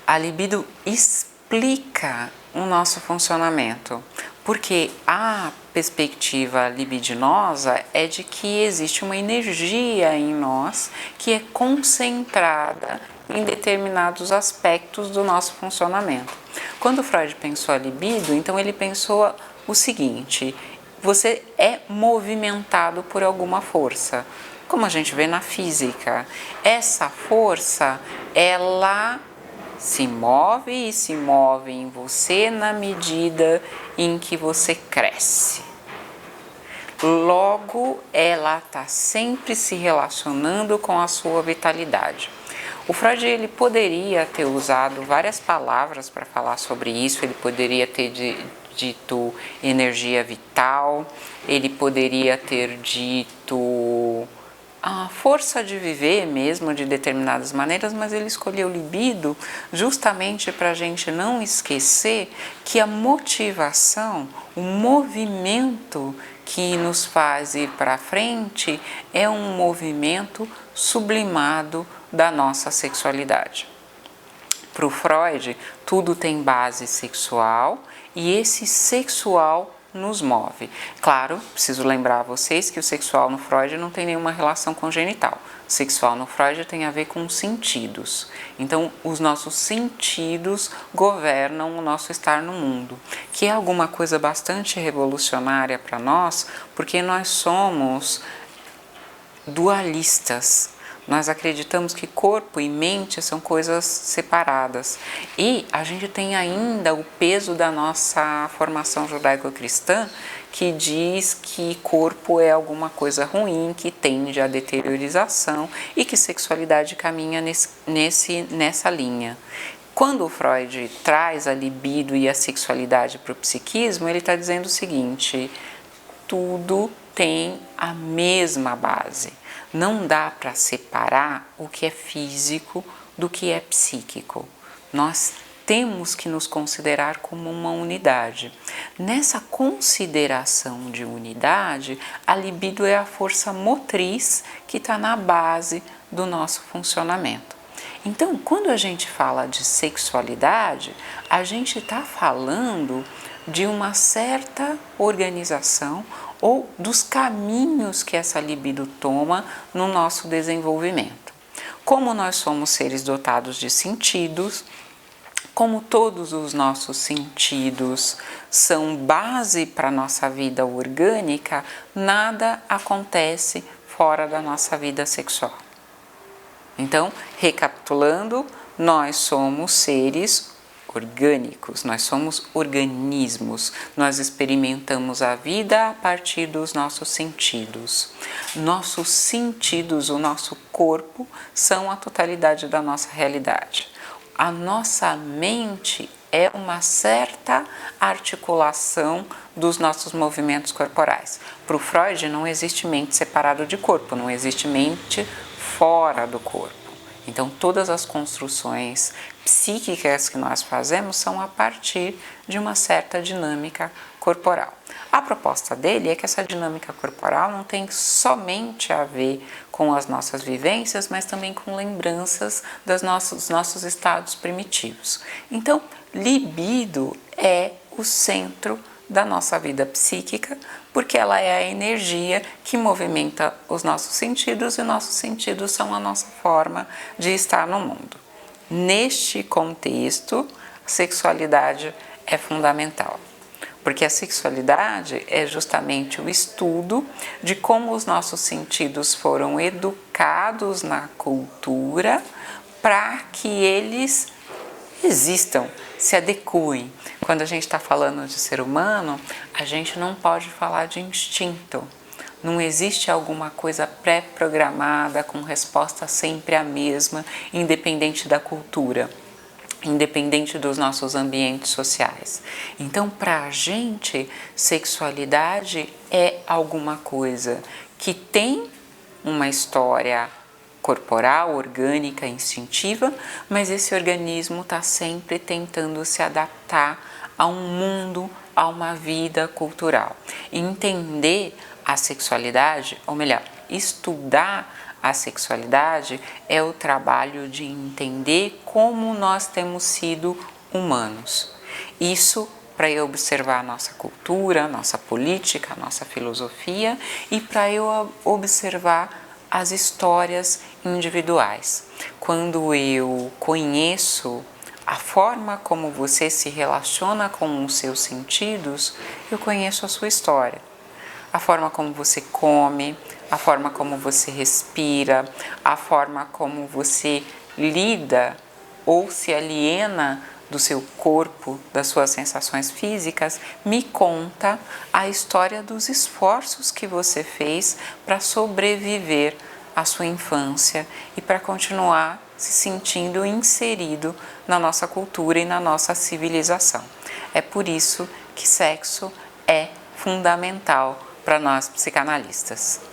A libido explica o nosso funcionamento, porque a perspectiva libidinosa é de que existe uma energia em nós que é concentrada em determinados aspectos do nosso funcionamento. Quando Freud pensou a libido, então ele pensou o seguinte: você é movimentado por alguma força, como a gente vê na física. Essa força, ela se move e se move em você na medida em que você cresce. Logo, ela está sempre se relacionando com a sua vitalidade. O Freud ele poderia ter usado várias palavras para falar sobre isso, ele poderia ter dito energia vital, ele poderia ter dito a força de viver mesmo de determinadas maneiras, mas ele escolheu libido justamente para a gente não esquecer que a motivação, o movimento que nos faz ir para frente é um movimento sublimado da nossa sexualidade. Para o Freud, tudo tem base sexual e esse sexual nos move. Claro, preciso lembrar a vocês que o sexual no Freud não tem nenhuma relação com o genital. O sexual no Freud tem a ver com sentidos. Então, os nossos sentidos governam o nosso estar no mundo, que é alguma coisa bastante revolucionária para nós, porque nós somos dualistas. Nós acreditamos que corpo e mente são coisas separadas. E a gente tem ainda o peso da nossa formação judaico-cristã, que diz que corpo é alguma coisa ruim, que tende à deteriorização e que sexualidade caminha nessa linha. Quando o Freud traz a libido e a sexualidade para o psiquismo, ele está dizendo o seguinte: tudo tem a mesma base. Não dá para separar o que é físico do que é psíquico. Nós temos que nos considerar como uma unidade. Nessa consideração de unidade, a libido é a força motriz que está na base do nosso funcionamento. Então, quando a gente fala de sexualidade, a gente está falando de uma certa organização ou dos caminhos que essa libido toma no nosso desenvolvimento. Como nós somos seres dotados de sentidos, como todos os nossos sentidos são base para a nossa vida orgânica, nada acontece fora da nossa vida sexual. Então, recapitulando, nós somos seres orgânicos, nós somos organismos, nós experimentamos a vida a partir dos nossos sentidos. Nossos sentidos, o nosso corpo, são a totalidade da nossa realidade. A nossa mente é uma certa articulação dos nossos movimentos corporais. Para o Freud, não existe mente separada de corpo, não existe mente fora do corpo. Então, todas as construções psíquicas que nós fazemos são a partir de uma certa dinâmica corporal. A proposta dele é que essa dinâmica corporal não tem somente a ver com as nossas vivências, mas também com lembranças dos nossos estados primitivos. Então, libido é o centro da nossa vida psíquica, porque ela é a energia que movimenta os nossos sentidos e nossos sentidos são a nossa forma de estar no mundo. Neste contexto, a sexualidade é fundamental, porque a sexualidade é justamente o estudo de como os nossos sentidos foram educados na cultura para que eles existam, se adequem. Quando a gente está falando de ser humano, a gente não pode falar de instinto. Não existe alguma coisa pré-programada com resposta sempre a mesma, independente da cultura, independente dos nossos ambientes sociais. Então, para a gente, sexualidade é alguma coisa que tem uma história corporal, orgânica, instintiva, mas esse organismo está sempre tentando se adaptar a um mundo, a uma vida cultural. Entender a sexualidade, ou melhor, estudar a sexualidade é o trabalho de entender como nós temos sido humanos. Isso para eu observar a nossa cultura, a nossa política, a nossa filosofia e para eu observar as histórias individuais. Quando eu conheço a forma como você se relaciona com os seus sentidos, eu conheço a sua história. A forma como você come, a forma como você respira, a forma como você lida ou se aliena do seu corpo, das suas sensações físicas, me conta a história dos esforços que você fez para sobreviver à sua infância e para continuar se sentindo inserido na nossa cultura e na nossa civilização. É por isso que sexo é fundamental para nós psicanalistas.